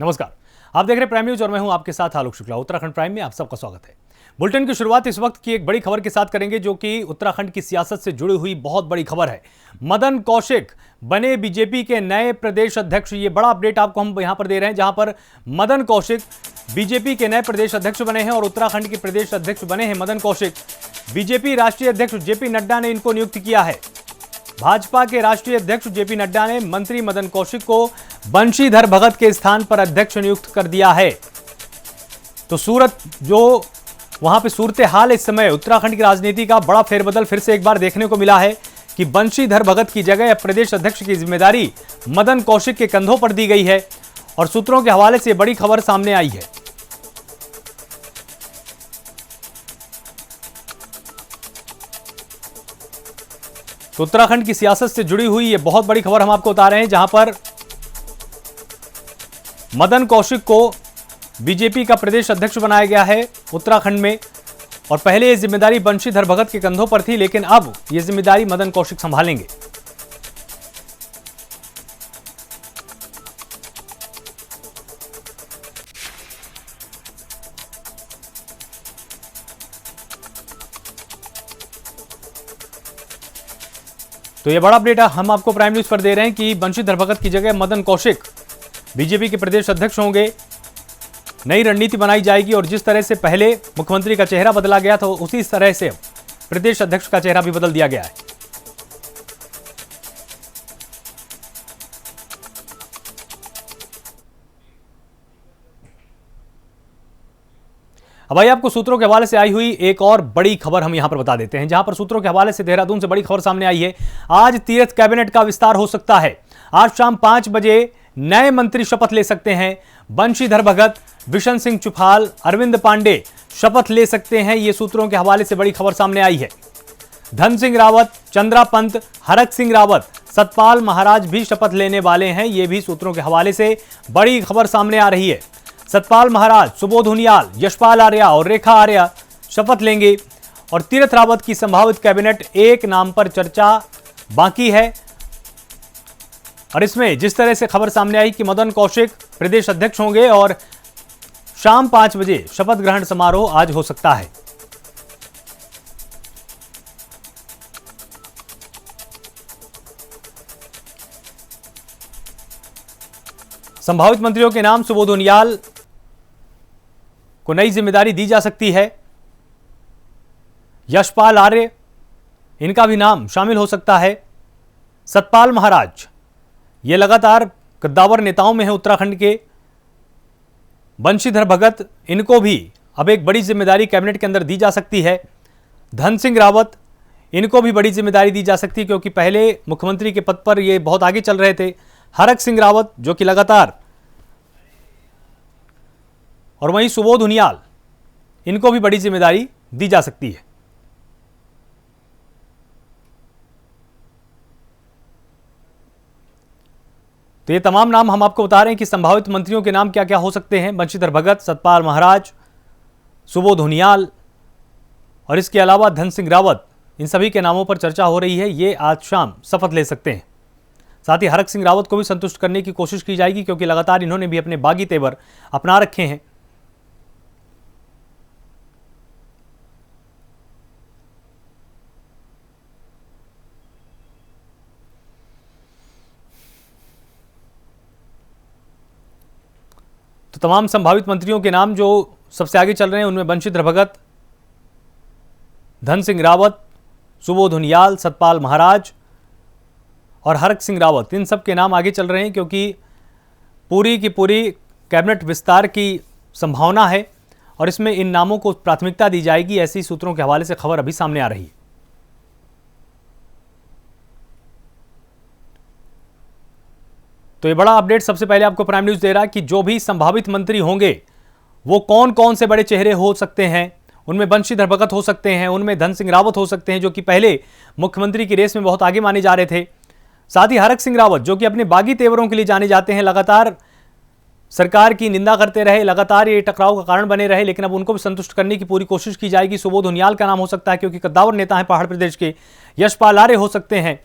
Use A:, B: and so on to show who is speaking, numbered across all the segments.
A: नमस्कार, आप देख रहे हैं प्राइम न्यूज और मैं हूं आपके साथ आलोक शुक्ला। उत्तराखंड प्राइम में आप सबका स्वागत है। बुलेटिन की शुरुआत इस वक्त की एक बड़ी खबर के साथ करेंगे जो कि उत्तराखंड की सियासत से जुड़ी हुई बहुत बड़ी खबर है। मदन कौशिक बने बीजेपी के नए प्रदेश अध्यक्ष। ये बड़ा अपडेट आपको हम यहां पर दे रहे हैं, जहां पर मदन कौशिक बीजेपी के नए प्रदेश अध्यक्ष बने हैं और उत्तराखंड के प्रदेश अध्यक्ष बने हैं मदन कौशिक। बीजेपी राष्ट्रीय अध्यक्ष जेपी नड्डा ने इनको नियुक्त किया है। भाजपा के राष्ट्रीय अध्यक्ष जेपी नड्डा ने मंत्री मदन कौशिक को बंशीधर भगत के स्थान पर अध्यक्ष नियुक्त कर दिया है। तो वहां पे सूरत हाल इस समय उत्तराखंड की राजनीति का बड़ा फेरबदल फिर से एक बार देखने को मिला है कि बंशीधर भगत की जगह अब प्रदेश अध्यक्ष की जिम्मेदारी मदन कौशिक के कंधों पर दी गई है और सूत्रों के हवाले से बड़ी खबर सामने आई है। तो उत्तराखंड की सियासत से जुड़ी हुई ये बहुत बड़ी खबर हम आपको बता रहे हैं, जहां पर मदन कौशिक को बीजेपी का प्रदेश अध्यक्ष बनाया गया है उत्तराखंड में। और पहले ये जिम्मेदारी बंशीधर भगत के कंधों पर थी, लेकिन अब ये जिम्मेदारी मदन कौशिक संभालेंगे। तो ये बड़ा अपडेट हम आपको प्राइम न्यूज पर दे रहे हैं कि बंशीधर भगत की जगह मदन कौशिक बीजेपी के प्रदेश अध्यक्ष होंगे। नई रणनीति बनाई जाएगी और जिस तरह से पहले मुख्यमंत्री का चेहरा बदला गया था उसी तरह से प्रदेश अध्यक्ष का चेहरा भी बदल दिया गया है। अब आइए आपको सूत्रों के हवाले से आई हुई एक और बड़ी खबर हम यहां पर बता देते हैं, जहां पर सूत्रों के हवाले से देहरादून से बड़ी खबर सामने आई है। आज तीर्थ कैबिनेट का विस्तार हो सकता है। आज शाम 5 बजे नए मंत्री शपथ ले सकते हैं। बंशीधर भगत, बिशन सिंह चुफाल, अरविंद पांडे शपथ ले सकते हैं। यह सूत्रों के हवाले से बड़ी खबर सामने आई है। धन सिंह रावत, चंद्रा पंत, हरक सिंह रावत, सतपाल महाराज भी शपथ लेने वाले हैं। यह भी सूत्रों के हवाले से बड़ी खबर सामने आ रही है। सतपाल महाराज, सुबोध उनियाल, यशपाल आर्या और रेखा आर्या शपथ लेंगे। और तीर्थ रावत की संभावित कैबिनेट एक नाम पर चर्चा बाकी है। और इसमें जिस तरह से खबर सामने आई कि मदन कौशिक प्रदेश अध्यक्ष होंगे और शाम 5 बजे शपथ ग्रहण समारोह आज हो सकता है। संभावित मंत्रियों के नाम सुबोध उनियाल को नई जिम्मेदारी दी जा सकती है। यशपाल आर्य, इनका भी नाम शामिल हो सकता है। सतपाल महाराज, ये लगातार कद्दावर नेताओं में है उत्तराखंड के। बंशीधर भगत, इनको भी अब एक बड़ी जिम्मेदारी कैबिनेट के अंदर दी जा सकती है। धन सिंह रावत, इनको भी बड़ी जिम्मेदारी दी जा सकती है क्योंकि पहले मुख्यमंत्री के पद पर ये बहुत आगे चल रहे थे। हरक सिंह रावत जो कि लगातार, और वहीं सुबोध उनियाल, इनको भी बड़ी जिम्मेदारी दी जा सकती है। तो ये तमाम नाम हम आपको बता रहे हैं कि संभावित मंत्रियों के नाम क्या क्या हो सकते हैं। बंशीधर भगत, सतपाल महाराज, सुबोध उनियाल और इसके अलावा धन सिंह रावत, इन सभी के नामों पर चर्चा हो रही है। ये आज शाम शपथ ले सकते हैं। साथ ही हरक सिंह रावत को भी संतुष्ट करने की कोशिश की जाएगी क्योंकि लगातार इन्होंने भी अपने बागी तेवर अपना रखे हैं। तो तमाम संभावित मंत्रियों के नाम जो सबसे आगे चल रहे हैं उनमें बंशीधर भगत, धन सिंह रावत, सुबोध उनियाल, सतपाल महाराज और हरक सिंह रावत, इन सब के नाम आगे चल रहे हैं क्योंकि पूरी की पूरी कैबिनेट विस्तार की संभावना है और इसमें इन नामों को प्राथमिकता दी जाएगी। ऐसी सूत्रों के हवाले से खबर अभी सामने आ रही है। तो ये बड़ा अपडेट सबसे पहले आपको प्राइम न्यूज दे रहा है कि जो भी संभावित मंत्री होंगे वो कौन कौन से बड़े चेहरे हो सकते हैं। उनमें बंशीधर भगत हो सकते हैं, उनमें धन सिंह रावत हो सकते हैं जो कि पहले मुख्यमंत्री की रेस में बहुत आगे माने जा रहे थे। साथ ही हरक सिंह रावत जो कि अपने बागी तेवरों के लिए जाने जाते हैं, लगातार सरकार की निंदा करते रहे, लगातार ये टकराव का कारण बने रहे, लेकिन अब उनको भी संतुष्ट करने की पूरी कोशिश की जाएगी। सुबोध उनियाल का नाम हो सकता है क्योंकि कद्दावर नेता है पहाड़ प्रदेश के। यशपाल आर्य हो सकते हैं,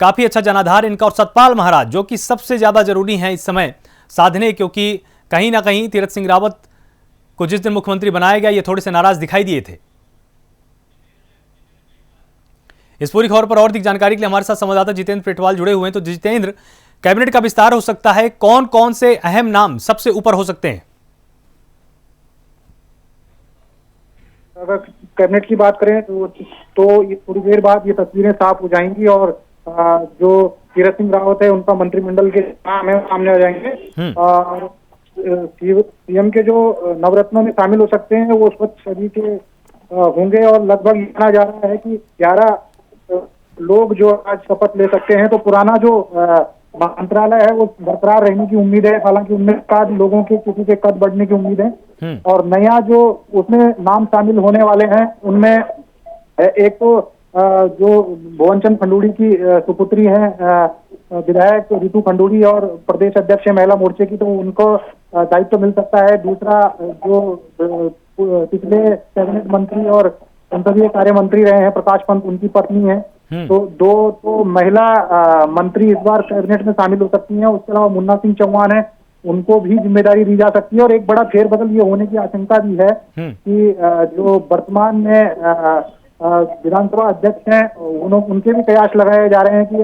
A: काफी अच्छा जनाधार इनका। और सतपाल महाराज जो कि सबसे ज्यादा जरूरी है इस समय साधने, क्योंकि कहीं ना कहीं तीरथ सिंह रावत को जिस दिन मुख्यमंत्री बनाया गया ये थोड़े से नाराज दिखाई दिए थे। इस पूरी खबर पर और अधिक जानकारी के लिए हमारे साथ संवाददाता जितेंद्र पेटवाल जुड़े हुए हैं। तो जितेंद्र, कैबिनेट का विस्तार हो सकता है, कौन कौन से अहम नाम सबसे ऊपर हो सकते हैं?
B: अगर कैबिनेट की बात करें तो ये थोड़ी देर बाद ये तस्वीरें साफ हो जाएंगी और जो तीरथ सिंह रावत है उनका मंत्रिमंडल के नाम है सामने आ जाएंगे। और सीएम के जो नवरत्नों में शामिल हो सकते हैं वो स्वच्छ सभी के होंगे और लगभग माना जा रहा है कि 11 लोग जो आज शपथ ले सकते हैं। तो पुराना जो मंत्रालय है वो बरकरार रहने की उम्मीद है, हालांकि उनमें लोगों के किसी के कद बढ़ने की उम्मीद है। और नया जो उसमें नाम शामिल होने वाले हैं उनमें एक तो जो भुवन चंद खंडूड़ी की सुपुत्री है विधायक रितु खंडूड़ी और प्रदेश अध्यक्ष है महिला मोर्चे की, तो उनको दायित्व मिल सकता है। दूसरा जो पिछले कैबिनेट मंत्री और संसदीय कार्य मंत्री रहे हैं प्रकाश पंत, उनकी पत्नी है। तो दो तो महिला मंत्री इस बार कैबिनेट में शामिल हो सकती हैं। उसके अलावा मुन्ना सिंह चौहान है, उनको भी जिम्मेदारी दी जा सकती है। और एक बड़ा फेरबदल ये होने की आशंका भी है कि जो वर्तमान में विधानसभा अध्यक्ष हैं उनके भी प्रयास लगाए जा रहे हैं कि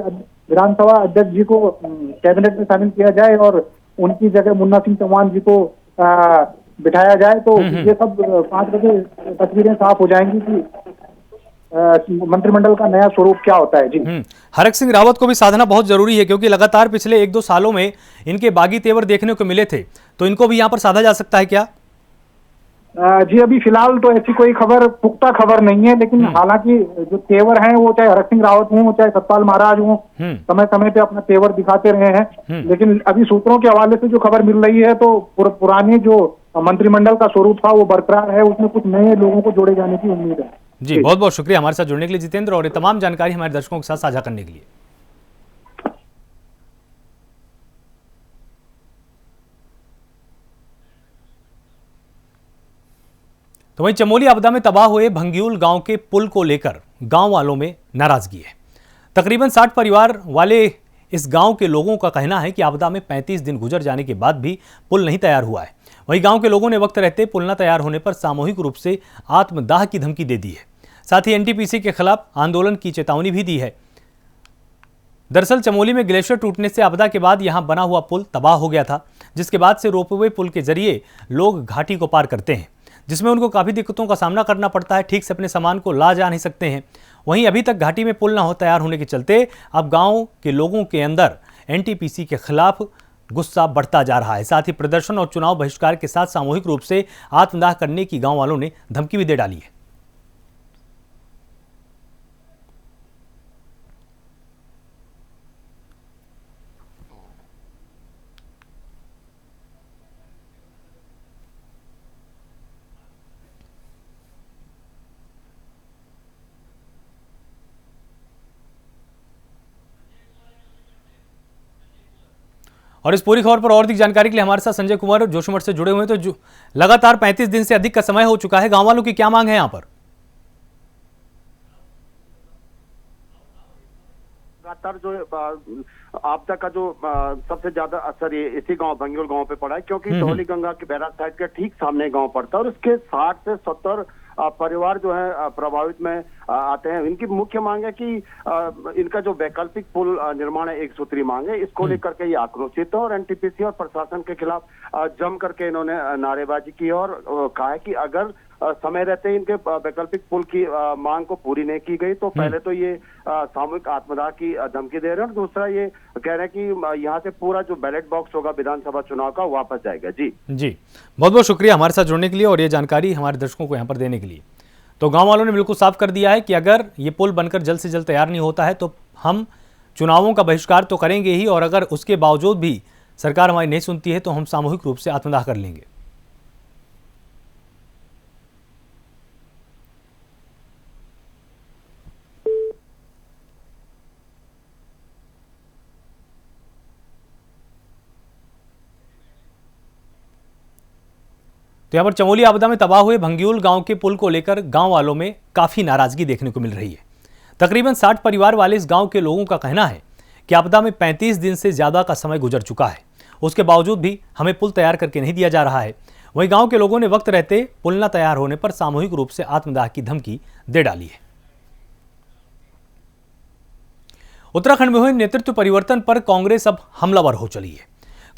B: विधानसभा अध्यक्ष जी को कैबिनेट में शामिल किया जाए और उनकी जगह मुन्ना सिंह चौहान जी को बिठाया जाए। तो ये सब 5 बजे तस्वीरें साफ हो जाएंगी कि मंत्रिमंडल का नया स्वरूप क्या होता है। जी,
A: हरक सिंह रावत को भी साधना बहुत जरूरी है क्योंकि लगातार पिछले 1-2 सालों में इनके बागी तेवर देखने को मिले थे, तो इनको भी यहाँ पर साधा जा सकता है क्या?
B: जी, अभी फिलहाल तो ऐसी कोई पुख्ता खबर नहीं है, लेकिन हालांकि जो तेवर हैं वो चाहे हरक सिंह रावत हों चाहे सतपाल महाराज हों समय समय पे अपना तेवर दिखाते रहे हैं। लेकिन अभी सूत्रों के हवाले से जो खबर मिल रही है तो पुराने जो मंत्रिमंडल का स्वरूप था वो बरकरार है, उसमें कुछ नए लोगों को जोड़े जाने की उम्मीद है।
A: जी, बहुत बहुत शुक्रिया हमारे साथ जुड़ने के लिए जितेंद्र, और ये तमाम जानकारी हमारे दर्शकों के साथ साझा करने के लिए। तो वहीं चमोली आपदा में तबाह हुए भंग्यूल गांव के पुल को लेकर गांव वालों में नाराजगी है। तकरीबन 60 परिवार वाले इस गांव के लोगों का कहना है कि आपदा में 35 दिन गुजर जाने के बाद भी पुल नहीं तैयार हुआ है। वहीं गांव के लोगों ने वक्त रहते पुल न तैयार होने पर सामूहिक रूप से आत्मदाह की धमकी दे दी है। साथ ही एनटीपीसी के खिलाफ आंदोलन की चेतावनी भी दी है। दरअसल चमोली में ग्लेशियर टूटने से आपदा के बाद यहां बना हुआ पुल तबाह हो गया था, जिसके बाद से रोपवे पुल के जरिए लोग घाटी को पार करते हैं, जिसमें उनको काफ़ी दिक्कतों का सामना करना पड़ता है। ठीक से अपने सामान को ला जा नहीं सकते हैं। वहीं अभी तक घाटी में पुल न तैयार होने के चलते अब गांव के लोगों के अंदर एनटीपीसी के खिलाफ गुस्सा बढ़ता जा रहा है। साथ ही प्रदर्शन और चुनाव बहिष्कार के साथ सामूहिक रूप से आत्मदाह करने की गांव वालों ने धमकी भी दे डाली है। और इस पूरी खबर पर और अधिक जानकारी के लिए हमारे साथ संजय कुमार जोशीमठ से जुड़े हुए हैं। तो जो लगातार 35 दिन से अधिक का समय हो चुका है, गांव वालों की क्या मांग है यहाँ पर?
C: लगातार जो आपदा का जो सबसे ज्यादा असर ये इसी गांव भंग्यूल गांव पे पड़ा है, क्योंकि धौली गंगा के बैराज साइड के ठीक सामने गांव पड़ता है और उसके 60 से 70 परिवार जो है प्रभावित में आते हैं। इनकी मुख्य मांग है कि इनका जो वैकल्पिक पुल निर्माण है, एक सूत्री मांग है, इसको लेकर के ये आक्रोशित है और एनटीपीसी और प्रशासन के खिलाफ जम करके इन्होंने नारेबाजी की और कहा है कि अगर समय रहते इनके वैकल्पिक पुल की मांग को पूरी नहीं की गई तो पहले तो ये सामूहिक आत्मदाह की धमकी दे रहे हैं और दूसरा ये कह रहे हैं कि यहाँ से पूरा जो बैलेट बॉक्स होगा विधानसभा चुनाव का वापस जाएगा। जी
A: बहुत बहुत शुक्रिया हमारे साथ जुड़ने के लिए और ये जानकारी हमारे दर्शकों को यहाँ पर देने के लिए। तो गांव वालों ने बिल्कुल साफ कर दिया है कि अगर ये पुल बनकर जल्द से जल्द तैयार नहीं होता है तो हम चुनावों का बहिष्कार तो करेंगे ही, और अगर उसके बावजूद भी सरकार हमारी नहीं सुनती है तो हम सामूहिक रूप से आत्मदाह कर लेंगे। तो यहाँ पर चमोली आपदा में तबाह हुए भंग्यूल गांव के पुल को लेकर गांव वालों में काफी नाराजगी देखने को मिल रही है। तकरीबन 60 परिवार वाले इस गांव के लोगों का कहना है कि आपदा में 35 दिन से ज्यादा का समय गुजर चुका है। उसके बावजूद भी हमें पुल तैयार करके नहीं दिया जा रहा है। वहीं गांव के लोगों ने वक्त रहते पुल न तैयार होने पर सामूहिक रूप से आत्मदाह की धमकी दे डाली है। उत्तराखंड में हुए नेतृत्व परिवर्तन पर कांग्रेस अब हमलावर हो चली है।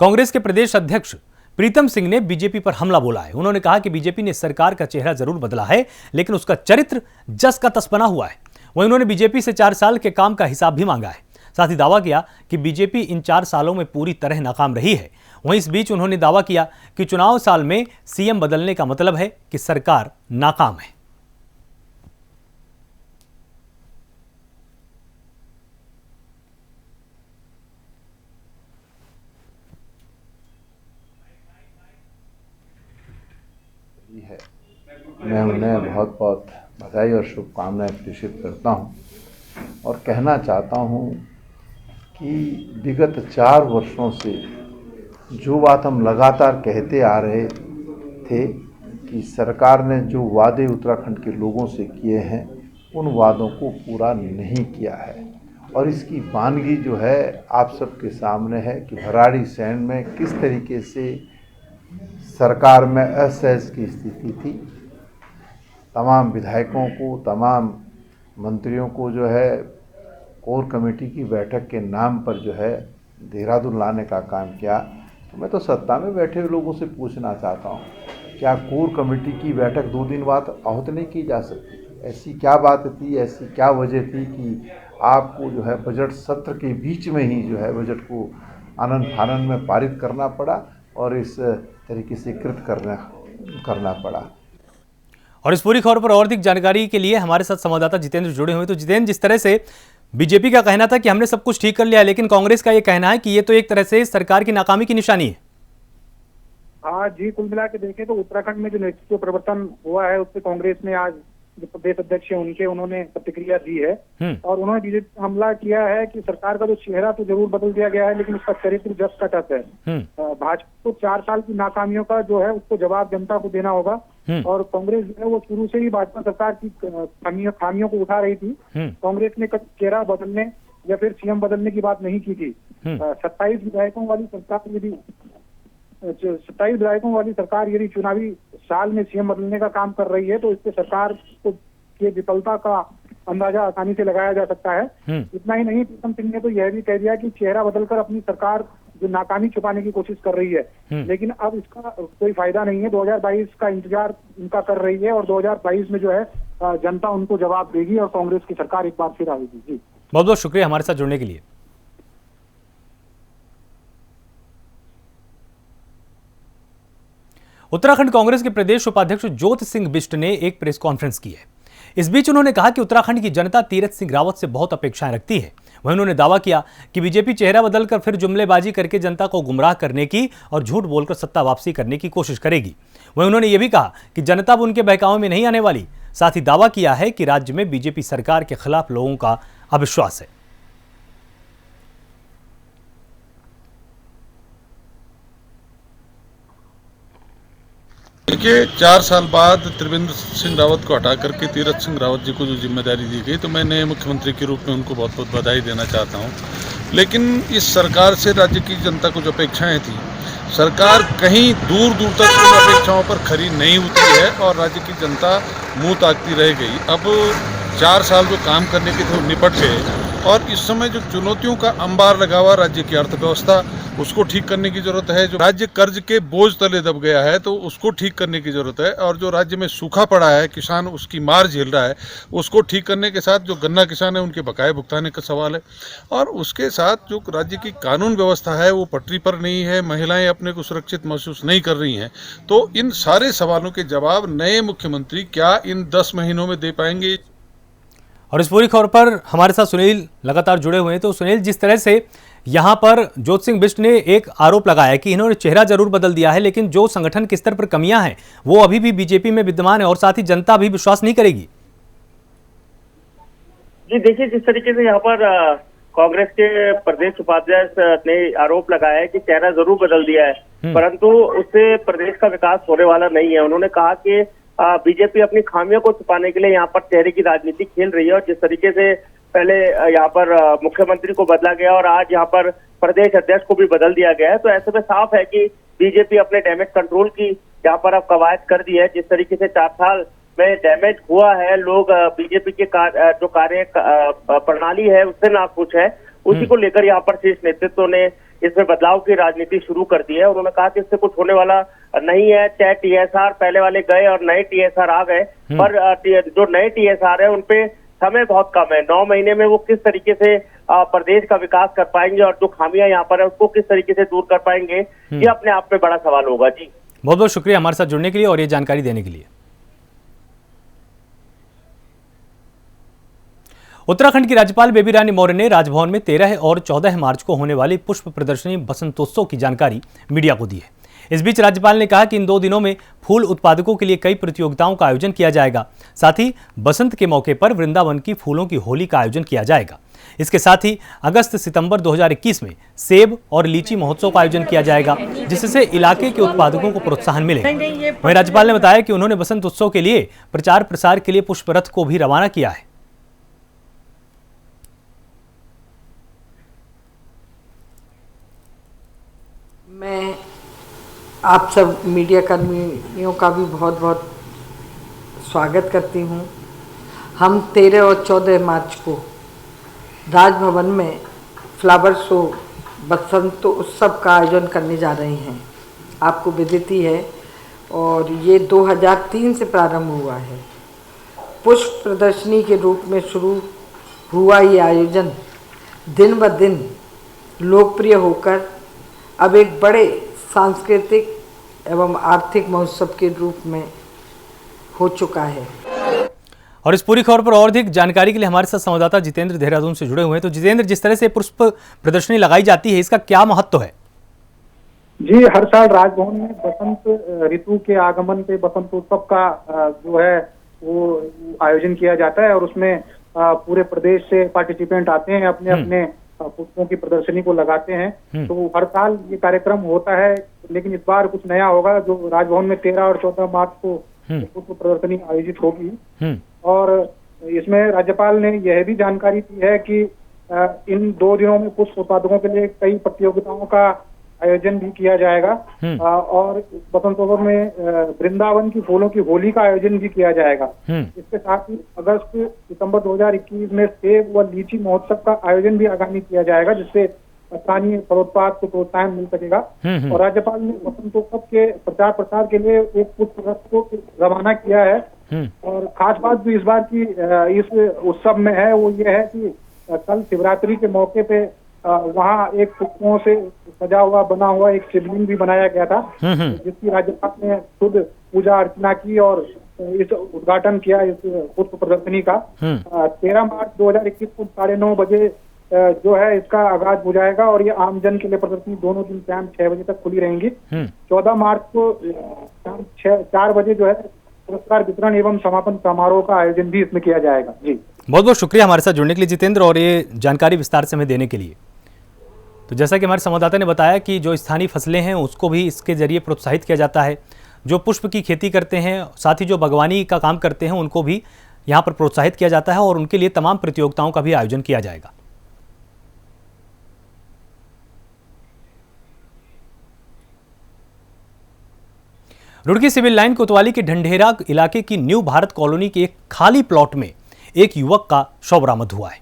A: कांग्रेस के प्रदेश अध्यक्ष प्रीतम सिंह ने बीजेपी पर हमला बोला है। उन्होंने कहा कि बीजेपी ने सरकार का चेहरा जरूर बदला है, लेकिन उसका चरित्र जस का तस बना हुआ है। वहीं उन्होंने बीजेपी से 4 साल के काम का हिसाब भी मांगा है। साथ ही दावा किया कि बीजेपी इन 4 सालों में पूरी तरह नाकाम रही है। वहीं इस बीच उन्होंने दावा किया कि चुनाव साल में सीएम बदलने का मतलब है कि सरकार नाकाम है।
D: मैं उन्हें बहुत बहुत बधाई और शुभकामनाएं प्रेषित करता हूं और कहना चाहता हूं कि विगत 4 वर्षों से जो बात हम लगातार कहते आ रहे थे कि सरकार ने जो वादे उत्तराखंड के लोगों से किए हैं उन वादों को पूरा नहीं किया है। और इसकी वानगी जो है आप सबके सामने है कि भराड़ीसैंण में किस तरीके से सरकार में असहज की स्थिति थी। तमाम विधायकों को, तमाम मंत्रियों को जो है कोर कमेटी की बैठक के नाम पर जो है देहरादून लाने का काम किया। तो मैं तो सत्ता में बैठे हुए लोगों से पूछना चाहता हूँ, क्या कोर कमेटी की बैठक 2 दिन बाद आहूत नहीं की जा सकती? ऐसी क्या बात थी, ऐसी क्या वजह थी कि आपको जो है बजट सत्र के बीच में ही जो है बजट को आनन फानन में पारित करना पड़ा और इस तरीके से कृत करना पड़ा।
A: और इस पूरी खबर पर और अधिक जानकारी के लिए हमारे साथ संवाददाता जितेंद्र जुड़े हुए। तो जितेंद्र, जिस तरह से बीजेपी का कहना था कि हमने सब कुछ ठीक कर लिया, लेकिन कांग्रेस का यह कहना है कि ये तो एक तरह से सरकार की नाकामी की निशानी है।
B: हाँ जी, कुल मिला के देखें तो उत्तराखंड में जो नेतृत्व परिवर्तन हुआ है उससे कांग्रेस ने आज जो प्रदेश अध्यक्ष है उन्होंने प्रतिक्रिया दी है और उन्होंने बीजेपी पर हमला किया है कि सरकार का जो चेहरा तो जरूर बदल दिया गया है, लेकिन उसका चरित्र जस का तस है। भाजपा को 4 साल की नाकामियों का जो है उसको जवाब जनता को देना होगा। और कांग्रेस जो है वो शुरू से ही भाजपा सरकार की खामियों को उठा रही थी। कांग्रेस ने चेहरा बदलने या फिर सीएम बदलने की बात नहीं की थी। 27 विधायकों वाली सरकार यदि चुनावी साल में सीएम बदलने का काम कर रही है तो इससे सरकार को की विफलता का अंदाजा आसानी से लगाया जा सकता है। इतना ही नहीं, प्रीतम सिंह ने तो यह भी कह दिया कि चेहरा बदलकर अपनी सरकार जो नाकामी छुपाने की कोशिश कर रही है, लेकिन अब इसका कोई फायदा नहीं है। 2022 का इंतजार उनका कर रही है और 2022 में जो है जनता उनको जवाब देगी और कांग्रेस की सरकार एक बार फिर आएगी। जी,
A: बहुत बहुत शुक्रिया हमारे साथ जुड़ने के लिए। उत्तराखंड कांग्रेस के प्रदेश उपाध्यक्ष ज्योति सिंह बिष्ट ने एक प्रेस कॉन्फ्रेंस की है। इस बीच उन्होंने कहा कि उत्तराखंड की जनता तीरथ सिंह रावत से बहुत अपेक्षाएं रखती है। वहीं उन्होंने दावा किया कि बीजेपी चेहरा बदलकर फिर जुमलेबाजी करके जनता को गुमराह करने की और झूठ बोलकर सत्ता वापसी करने की कोशिश करेगी। वहीं उन्होंने यह भी कहा कि जनता अब उनके बहकावे में नहीं आने वाली। साथ ही दावा किया है कि राज्य में बीजेपी सरकार के खिलाफ लोगों का अविश्वास है।
E: देखिए, 4 साल बाद त्रिवेंद्र सिंह रावत को हटा करके तीरथ सिंह रावत जी को जो जिम्मेदारी दी गई, तो मैं नए मुख्यमंत्री के रूप में उनको बहुत बहुत बधाई देना चाहता हूं। लेकिन इस सरकार से राज्य की जनता को जो अपेक्षाएं थी, सरकार कहीं दूर दूर तक उन अपेक्षाओं पर खरी नहीं उतरी है और राज्य की जनता मुंह ताकती रह गई। अब 4 साल जो काम करने के थे निपट गए और इस समय जो चुनौतियों का अंबार लगा हुआ राज्य की अर्थव्यवस्था, उसको ठीक करने की जरूरत है। जो राज्य कर्ज के बोझ तले दब गया है तो उसको ठीक करने की जरूरत है। और जो राज्य में सूखा पड़ा है, किसान उसकी मार झेल रहा है, उसको ठीक करने के साथ जो गन्ना किसान है उनके बकाये भुगताने का सवाल है। और उसके साथ जो राज्य की कानून व्यवस्था है वो पटरी पर नहीं है, महिलाएं अपने को सुरक्षित महसूस नहीं कर रही हैं। तो इन सारे सवालों के जवाब नए मुख्यमंत्री क्या इन 10 महीनों में दे पाएंगे?
A: और इस पूरी खबर पर हमारे साथ सुनील लगातार जुड़े हुए हैं। तो सुनील, जिस तरह से यहां पर ज्योति सिंह बिष्ट ने एक आरोप लगाया कि इन्होंने चेहरा जरूर बदल दिया है, लेकिन जो संगठन के स्तर पर कमियां हैं वो अभी भी बीजेपी में विद्यमान है और साथ ही जनता भी विश्वास नहीं करेगी।
F: जी देखिए, जिस तरीके से यहाँ पर कांग्रेस के प्रदेश उपाध्यक्ष ने आरोप लगाया है कि चेहरा जरूर बदल दिया है, परंतु उससे प्रदेश का विकास होने वाला नहीं है। उन्होंने कहा कि बीजेपी अपनी खामियों को छुपाने के लिए यहाँ पर चेहरे की राजनीति खेल रही है और जिस तरीके से पहले यहाँ पर मुख्यमंत्री को बदला गया और आज यहाँ पर प्रदेश अध्यक्ष को भी बदल दिया गया है। तो ऐसे में साफ है कि बीजेपी अपने डैमेज कंट्रोल की यहाँ पर अब कवायद कर दी है। जिस तरीके से 4 साल में डैमेज हुआ है, लोग बीजेपी के जो कार्य प्रणाली है उससे नाखुश है, उसी को लेकर यहाँ पर शीर्ष नेतृत्व ने इसमें बदलाव की राजनीति शुरू कर दी है। उन्होंने कहा कि इससे कुछ होने वाला नहीं है, चाहे टीएसआर पहले वाले गए और नए टीएसआर आ गए, पर जो नए टीएसआर है उनपे समय बहुत कम है। 9 महीने में वो किस तरीके से प्रदेश का विकास कर पाएंगे और जो खामियां यहाँ पर है उसको किस तरीके से दूर कर पाएंगे, ये अपने आप में बड़ा सवाल होगा। जी
A: बहुत बहुत शुक्रिया हमारे साथ जुड़ने के लिए और ये जानकारी देने के लिए। उत्तराखंड की राज्यपाल बेबी रानी मौर्य ने राजभवन में 13 और 14 मार्च को होने वाली पुष्प प्रदर्शनी बसंतोत्सव की जानकारी मीडिया को दी है। इस बीच राज्यपाल ने कहा कि इन 2 दिनों में फूल उत्पादकों के लिए कई प्रतियोगिताओं का आयोजन किया जाएगा। साथ ही बसंत के मौके पर वृंदावन की फूलों की होली का आयोजन किया जाएगा। इसके साथ ही अगस्त-सितंबर 2021 में सेब और लीची महोत्सव का आयोजन किया जाएगा, जिससे इलाके के उत्पादकों को प्रोत्साहन मिलेगा। वहीं राज्यपाल ने बताया कि उन्होंने बसंत उत्सव के लिए प्रचार प्रसार के लिए पुष्प रथ को भी रवाना किया है।
G: मैं आप सब मीडिया कर्मियों का भी बहुत बहुत स्वागत करती हूँ। हम 13 और 14 मार्च को राजभवन में फ्लावर शो बसंत उत्सव का आयोजन करने जा रहे हैं। आपको विदित ही है और ये 2003 से प्रारंभ हुआ है। पुष्प प्रदर्शनी के रूप में शुरू हुआ ये आयोजन दिन ब दिन लोकप्रिय होकर अब एक बड़े सांस्कृतिक एवं आर्थिक महोत्सव के रूप में हो चुका है।
A: और इस पूरी खबर पर और अधिक जानकारी के लिए हमारे साथ संवाददाता जितेंद्र देहरादून से जुड़े हुए हैं। तो जितेंद्र, जिस तरह से पुष्प प्रदर्शनी लगाई जाती है, इसका क्या महत्व है?
B: जी, हर साल राजभवन में बसंत ऋतु के आगमन पे बसंत उत्सव का जो है वो आयोजन किया जाता है और उसमें पूरे प्रदेश से पार्टिसिपेंट आते हैं, अपने अपने पुष्पों की प्रदर्शनी को लगाते हैं। तो हर साल ये कार्यक्रम होता है, लेकिन इस बार कुछ नया होगा। जो राजभवन में 13 और 14 मार्च को पुष्प प्रदर्शनी आयोजित होगी और इसमें राज्यपाल ने यह भी जानकारी दी है कि इन 2 दिनों में पुष्प उत्पादकों के लिए कई प्रतियोगिताओं का आयोजन भी किया जाएगा और बसंतोत्सव में वृंदावन की फूलों की होली का आयोजन भी किया जाएगा। इसके साथ ही अगस्त-सितंबर 2021 में सेब व लीची महोत्सव का आयोजन भी आगामी किया जाएगा, जिससे स्थानीय फलोत्पाद को प्रोत्साहन मिल सकेगा। और राज्यपाल ने बसंतोत्सव के प्रचार प्रसार के लिए एक पुष्प रथ को रवाना किया है। और खास बात जो इस बार की इस उत्सव में है वो ये है कि कल शिवरात्रि के मौके पे वहाँ एक पुष्पों से सजा हुआ बना हुआ एक शिवलिंग भी बनाया गया था, जिसकी राज्यपाल ने खुद पूजा अर्चना की और इस उद्घाटन किया इस पुष्प प्रदर्शनी का। 13 मार्च 2021 को 9:30 बजे जो है इसका आगाज हो जाएगा और ये आमजन के लिए प्रदर्शनी दोनों दिन शाम 6 बजे तक खुली रहेंगी। 14 मार्च को शाम 4 बजे जो है पुरस्कार वितरण एवं समापन समारोह का आयोजन भी इसमें किया जाएगा। जी
A: बहुत बहुत शुक्रिया हमारे साथ जुड़ने के लिए जितेंद्र और ये जानकारी विस्तार से हमें देने के लिए। तो जैसा कि हमारे संवाददाता ने बताया कि जो स्थानीय फसलें हैं उसको भी इसके जरिए प्रोत्साहित किया जाता है। जो पुष्प की खेती करते हैं, साथ ही जो बागवानी का काम करते हैं, उनको भी यहाँ पर प्रोत्साहित किया जाता है और उनके लिए तमाम प्रतियोगिताओं का भी आयोजन किया जाएगा। रुड़की सिविल लाइन कोतवाली के ढंढेरा इलाके की न्यू भारत कॉलोनी के एक खाली प्लॉट में एक युवक का शव बरामद हुआ है।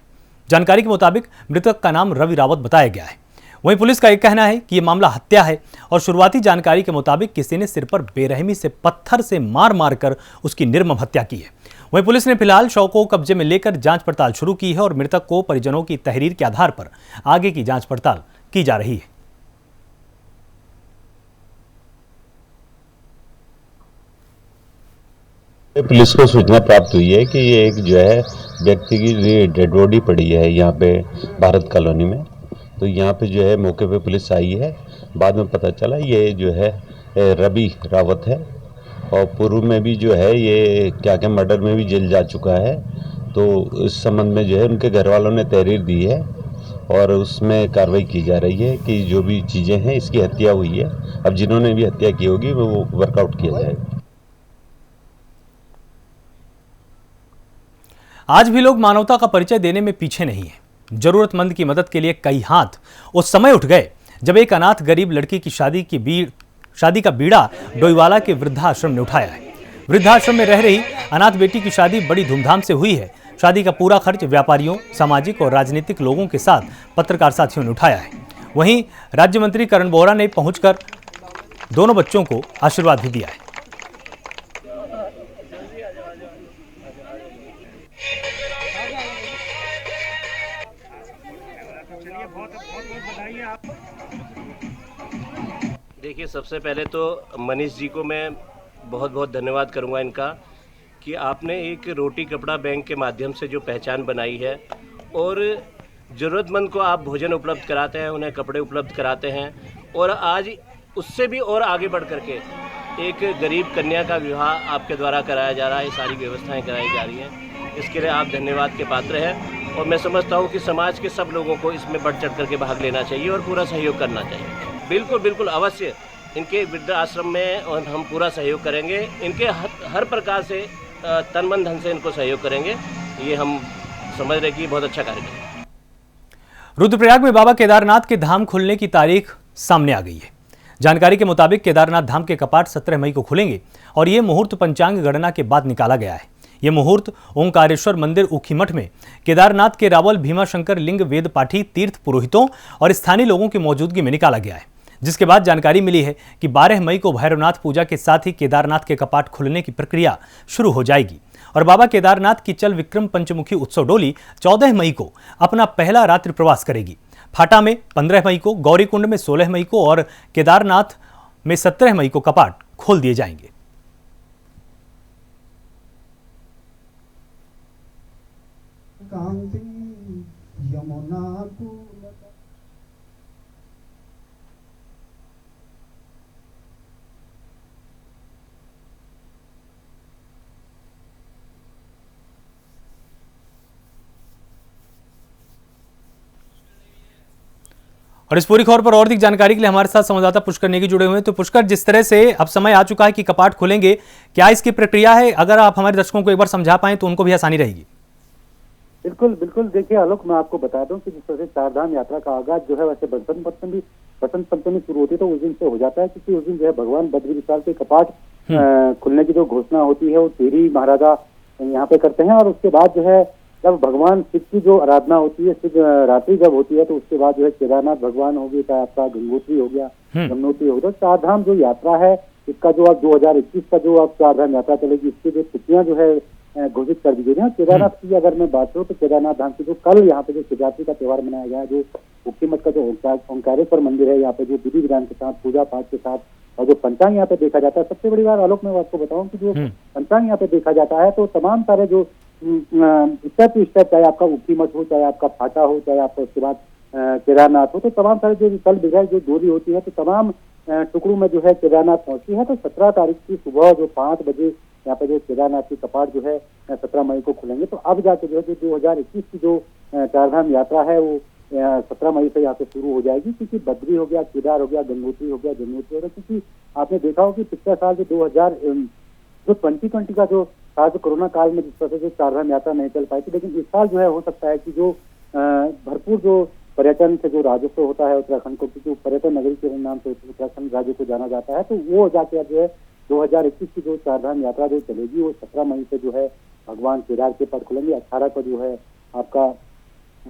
A: जानकारी के मुताबिक मृतक का नाम रवि रावत बताया गया है। वहीं पुलिस का एक कहना है कि यह मामला हत्या है और शुरुआती जानकारी के मुताबिक किसी ने सिर पर बेरहमी से पत्थर से मार मारकर उसकी निर्मम हत्या की है। वहीं पुलिस ने फिलहाल शव को कब्जे में लेकर जांच पड़ताल शुरू की है और मृतक को परिजनों की तहरीर के आधार पर आगे की जांच पड़ताल की जा रही है।
H: पुलिस को सूचना प्राप्त हुई है कि ये एक जो है व्यक्ति की डेड बॉडी पड़ी है यहाँ पे भारत कॉलोनी में। तो यहाँ पे जो है मौके पे पुलिस आई है। बाद में पता चला ये जो है रवि रावत है और पूर्व में भी जो है ये क्या मर्डर में भी जेल जा चुका है। तो इस संबंध में जो है उनके घर वालों ने तहरीर दी है और उसमें कार्रवाई की जा रही है कि जो भी चीज़ें हैं इसकी हत्या हुई है। अब जिन्होंने भी हत्या की होगी वो वर्कआउट किया जाएगा।
A: आज भी लोग मानवता का परिचय देने में पीछे नहीं है। जरूरतमंद की मदद के लिए कई हाथ उस समय उठ गए जब एक अनाथ गरीब लड़की की शादी का बीड़ा डोईवाला के वृद्धाश्रम ने उठाया है। वृद्धाश्रम में रह रही अनाथ बेटी की शादी बड़ी धूमधाम से हुई है। शादी का पूरा खर्च व्यापारियों, सामाजिक और राजनीतिक लोगों के साथ पत्रकार साथियों ने उठाया है। वहीं राज्य मंत्री करण बोहरा ने पहुंचकर दोनों बच्चों को आशीर्वाद भी दिया है।
I: देखिए, सबसे पहले तो मनीष जी को मैं बहुत बहुत धन्यवाद करूंगा इनका कि आपने एक रोटी कपड़ा बैंक के माध्यम से जो पहचान बनाई है और ज़रूरतमंद को आप भोजन उपलब्ध कराते हैं, उन्हें कपड़े उपलब्ध कराते हैं और आज उससे भी और आगे बढ़ करके एक गरीब कन्या का विवाह आपके द्वारा कराया जा रहा है। ये सारी व्यवस्थाएं कराई जा रही हैं, इसके लिए आप धन्यवाद के पात्र हैं और मैं समझता हूँ कि समाज के सब लोगों को इसमें बढ़ चढ़ करके भाग लेना चाहिए और पूरा सहयोग करना चाहिए। बिल्कुल बिल्कुल अवश्य इनके वृद्धाश्रम में और हम पूरा सहयोग करेंगे, इनके हर प्रकार से तन मन धन से इनको सहयोग करेंगे। ये हम समझ रहे कि बहुत अच्छा कार्य है।
A: रुद्रप्रयाग में बाबा केदारनाथ के धाम खुलने की तारीख सामने आ गई है। जानकारी के मुताबिक केदारनाथ धाम के कपाट 17 मई को खुलेंगे और ये मुहूर्त पंचांग गणना के बाद निकाला गया है। यह मुहूर्त ओंकारेश्वर मंदिर ऊखीमठ में केदारनाथ के रावल भीमाशंकर लिंग वेद पाठी तीर्थ पुरोहितों और स्थानीय लोगों की मौजूदगी में निकाला गया है, जिसके बाद जानकारी मिली है कि 12 मई को भैरवनाथ पूजा के साथ ही केदारनाथ के कपाट खुलने की प्रक्रिया शुरू हो जाएगी और बाबा केदारनाथ की चल विक्रम पंचमुखी उत्सव डोली 14 मई को अपना पहला रात्रि प्रवास करेगी। फाटा में 15 मई को, गौरीकुंड में 16 मई को और केदारनाथ में 17 मई को कपाट खोल दिए जाएंगे। और इस पूरी खबर पर और अधिक जानकारी के लिए हमारे साथ संवाददाता पुष्कर नेगी जुड़े हुए हैं। तो पुष्कर, जिस तरह से अब समय आ चुका है कि कपाट खुलेंगे, क्या इसकी प्रक्रिया है? अगर आप हमारे दर्शकों को एक बार समझा पाएं तो उनको भी आसानी रहेगी।
B: बिल्कुल बिल्कुल। देखिए आलोक, मैं आपको बता दूं कि जिस तरह से चारधाम यात्रा का आगाज जो है वैसे बसंत पंचमी शुरू होती है तो उस दिन से हो जाता है, क्योंकि उस दिन जो है भगवान बद्री विशाल के कपाट खुलने की जो घोषणा होती है वो तेरी महाराजा यहाँ पे करते हैं और उसके बाद जो है जब भगवान शिव की जो आराधना होती है, शिव रात्रि जब होती है तो उसके बाद जो है केदारनाथ भगवान हो गया, चाहे आपका गंगोत्री हो गया, यमुनोत्री हो गया। चारधाम जो यात्रा है इसका जो अब 2021 का जो अब चारधाम यात्रा चलेगी, इसकी जो तिथियां जो है घोषित कर दी गई है। केदारनाथ की अगर मैं बात करूँ तो केदारनाथ धाम की जो कल यहाँ पे जो शिवरात्रि का त्योहार मनाया गया है, जो ऊखीमठ का जो ओंकारेश्वर मंदिर है, यहाँ पे जो विधि विधान के साथ पूजा पाठ के साथ और जो पंचांग यहाँ पे देखा जाता है, सबसे बड़ी बात आलोक मैं आपको बताऊं कि जो पंचांग यहाँ पे देखा जाता है तो तमाम सारे जो स्टेप टू स्टेप, चाहे आपका ऊखीमठ हो, चाहे आपका फाटा हो, चाहे आपका उसके बाद केदारनाथ हो, तो तमाम सारे जो कल बिगड़ जो दूरी होती है तो तमाम टुकड़ों में जो है केदारनाथ पहुंची है। तो 17 तारीख की सुबह जो 5 बजे यहाँ पे जो केदारनाथ की कपाट जो है 17 मई को खुलेंगे। तो अब जाके जो है 2021 की जो चारधाम यात्रा है वो 17 मई से यहाँ पे शुरू हो जाएगी, क्योंकि बद्री हो गया, केदार हो गया, गंगोत्री हो गया, यमुनोत्री हो गया। क्योंकि आपने देखा हो कि पिछले साल जो 2020 का जो साल जो कोरोना काल में जिस तरह से जो चारधाम यात्रा नहीं चल पाई थी, लेकिन इस साल जो है हो सकता है कि जो भरपूर जो पर्यटन से जो राजस्व होता है उत्तराखंड को, क्योंकि पर्यटन नगरी के नाम से उत्तराखंड राज्य को जाना जाता है, तो वो जाके जो है 2021 की जो चारधाम यात्रा जो चलेगी वो 17 मई से जो है भगवान केदार के पट खुलेंगे, 18 को जो है आपका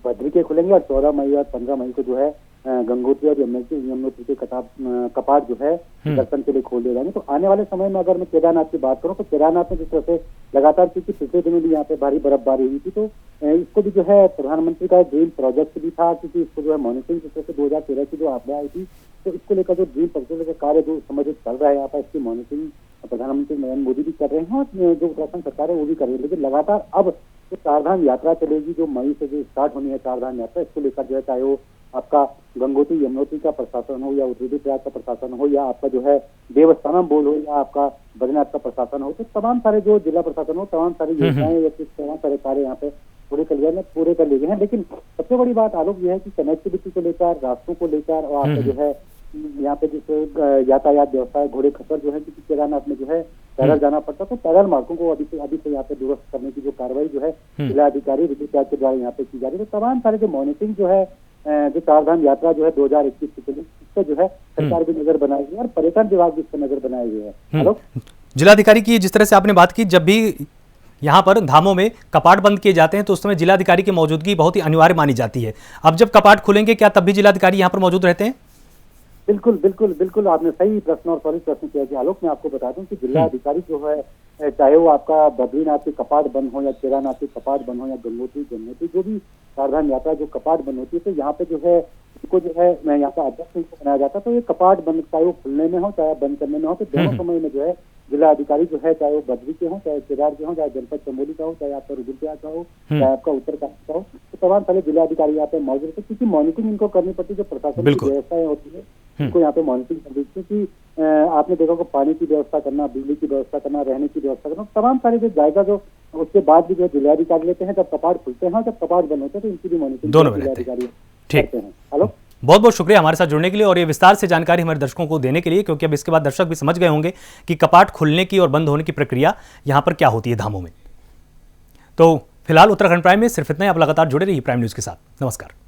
B: बद्री के खुलेंगे और 14 मई और 15 मई को जो है गंगोत्री और यमुनोत्री के कपाट जो है दर्शन के लिए खोल दिए जाएंगे। तो आने वाले समय में अगर मैं केदारनाथ की बात करूं तो केदारनाथ में जिस तरह से लगातार, क्योंकि पिछले दिनों भी यहाँ पे भारी बर्फबारी हुई थी, तो इसको भी जो है प्रधानमंत्री का ड्रीम प्रोजेक्ट भी था, क्योंकि इसको जो है मॉनिटरिंग जिस तरह से 2013 की जो आपदा आई थी तो इसको लेकर जो ड्रीम प्रोजेक्ट का कार्य जो समझित चल रहा है यहाँ पर, इसकी मॉनिटरिंग प्रधानमंत्री नरेंद्र मोदी भी कर रहे हैं और जो उत्तराखंड सरकार है वो भी कर रही है। लेकिन लगातार अब जो चारधाम यात्रा चलेगी, जो मई से जो स्टार्ट होनी है चारधाम यात्रा, इसको लेकर जो है चाहे वो आपका गंगोत्री यमुनोत्री का प्रशासन हो या रुद्रप्रयाग का प्रशासन हो या आपका जो है देवस्थानम बोर्ड हो या आपका बद्रीनाथ का प्रशासन हो, तो तमाम सारे जो जिला प्रशासन हो, तमाम सारी योजनाएं या तमाम सारे कार्य यहाँ पे पूरे कर लिए गए हैं। लेकिन सबसे बड़ी बात आलोक ये है कि कनेक्टिविटी को लेकर, रास्तों को लेकर और आपका जो है यहाँ पे जैसे यातायात व्यवस्था है, घोड़े खच्चर जो है क्योंकि केदारनाथ में जो है पैदल जाना पड़ता, तो पैदल मार्गों को अभी से यहाँ पे दुरुस्त करने की जो कार्रवाई जो है जिलाधिकारी विद्युत त्याग के द्वारा यहाँ पे की जा रही है। तो तमाम सारे जो मॉनिटरिंग जो है जो चारधाम यात्रा जो है 2021 से चली, इस पर जो है सरकार भी नजर बनाई हुई है और पर्यटन विभाग भी इस पर नजर बनाए हुए है। हेलो,
A: जिलाधिकारी की जिस तरह से आपने बात की, जब भी यहाँ पर धामों में कपाट बंद किए जाते हैं तो उस समय जिलाधिकारी की मौजूदगी बहुत ही अनिवार्य मानी जाती है। अब जब कपाट खुलेंगे क्या तब भी जिलाधिकारी यहाँ पर मौजूद रहते हैं?
B: बिल्कुल बिल्कुल बिल्कुल, आपने सही प्रश्न और सॉरी प्रश्न किया कि आलोक, मैं आपको बता दूं कि जिलाधिकारी जो है, चाहे वो आपका बद्रीनाथ के कपाट बंद हो या केदारनाथ के कपाट बंद हो या गंगोत्री जो भी चारधाम यात्रा जो कपाट बंद होती है, तो यहाँ पे जो है इनको जो है मैं यहाँ का अध्यक्ष इनको बनाया जाता है। तो ये कपाट बंद चाहे वो खुलने में हो चाहे बंद करने में हो, तो दोनों समय में जो है जिला अधिकारी जो है, चाहे वो बद्री के हो, चाहे केदार के हो, चाहे जनपद चमोली का हो, चाहे आपका रुद्रप्रयाग का हो, चाहे आपका उत्तरकाशी का हो, तो तमाम सारे जिला अधिकारी यहाँ पे मौजूद थे, क्योंकि मॉनिटरिंग इनको करनी पड़ती है। जो प्रशासन की व्यवस्थाएं होती है उनको यहाँ पे मॉनिटरिंग करनी, क्योंकि आपने देखा कि पानी की व्यवस्था करना, बिजली की व्यवस्था करना, रहने की व्यवस्था करना, तमाम सारे जो जायजा जो उसके बाद भी जो जिलाधिकारी लेते हैं, जब कपाट खुलते हैं, जब कपाट बंद होते हैं, तो इनकी भी मॉनिटरिंग जिलाधिकारी करते हैं। हेलो,
A: बहुत बहुत शुक्रिया हमारे साथ जुड़ने के लिए और ये विस्तार से जानकारी हमारे दर्शकों को देने के लिए, क्योंकि अब इसके बाद दर्शक भी समझ गए होंगे कि कपाट खुलने की और बंद होने की प्रक्रिया यहाँ पर क्या होती है धामों में। तो फिलहाल उत्तराखंड प्राइम में सिर्फ इतना ही। आप लगातार जुड़े रहिए प्राइम न्यूज़ के साथ। नमस्कार।